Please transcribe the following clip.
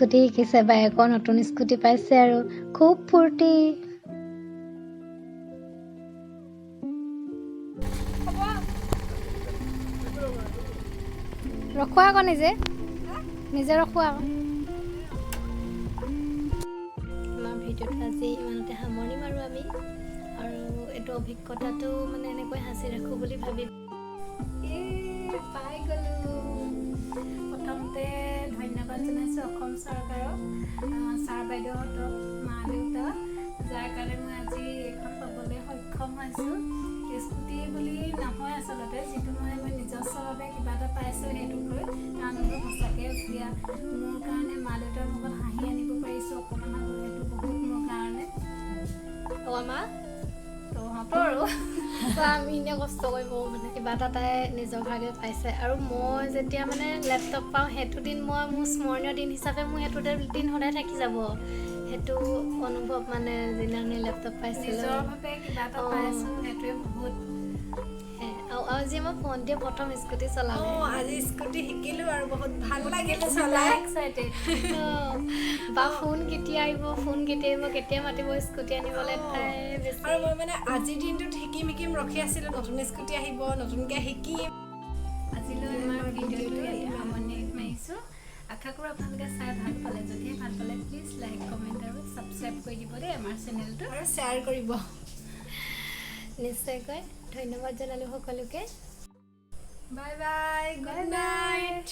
scooty শিকিছে বাইকৰ নতুন স্কুটি পাইছে আৰু খুব ফূৰ্তি ৰখোৱা আকৌ নিজে ৰখোৱা আকৌ আমাৰ ভিডিঅ'টো আজি ইমানতে সামৰণি মাৰোঁ আমি আৰু এইটো অভিজ্ঞতাটো মানে এনেকৈ সাঁচি ৰাখোঁ বুলি ভাবি পাই গ'লোঁ প্ৰথমতে ধন্যবাদ জনাইছোঁ অসম চৰকাৰক ছাৰ বাইদেউহঁতক মা দেউতা যাৰ কাৰণে মই আজি এইখন পাবলৈ সক্ষম হৈছোঁ স্কুটি বুলি নহয় আচলতে যিটো মই নিজস্বভাৱে কিবা এটা পাইছোঁ সেইটোক লৈ তাৰ অনুভৱ সঁচাকৈ দিয়া মোৰ কাৰণে মা দেউতাৰ মুখত হাঁহি আনিব পাৰিছোঁ অকণমান আগত সেইটো বহুত মোৰ কাৰণে আমাৰ তহঁতৰ আৰু আমি এনেই কষ্ট কৰিব মানে কিবা এটা তাই নিজৰ ভাগে পাইছে আৰু মই যেতিয়া মানে লেপটপ পাওঁ সেইটো দিন মই মোৰ স্মৰণীয় দিন হিচাপে মোৰ সেইটো দিন সদায় থাকি যাব সেইটো অনুভৱ মানে যিদিনাখনি লেপটপ পাইছিলোঁ কিবা এটা পাইছোঁ সেইটোৱে বহুত আৰু যি মই ভণ্টিয়ে প্ৰথম স্কুটি চলালে আজি স্কুটি শিকিলোঁ আৰু বহুত ভাল লাগিল চলাই এক্সাইটেড বা ফোন কেতিয়া আহিব কেতিয়া মাতিব স্কুটি আনিবলৈ তাই আৰু মই মানে আজিৰ দিনটোত শিকিম ৰখি আছিলোঁ নতুন স্কুটি আহিব নতুনকৈ শিকিম আজিলৈ আমাৰ ভিডিঅ'টো ইয়াতে সামৰণি মাৰিছোঁ আশা কৰোঁ আপোনালোকে চাই ভাল পালে যদিহে ভাল পালে প্লিজ লাইক কমেণ্ট আৰু ছাবস্ক্ৰাইব কৰি দিব দেই আমাৰ চেনেলটো আৰু শ্বেয়াৰ কৰিব নিশ্চয়কৈ ধন্যবাদ জনালোঁ সকলোকে বাই বাই গুড নাইট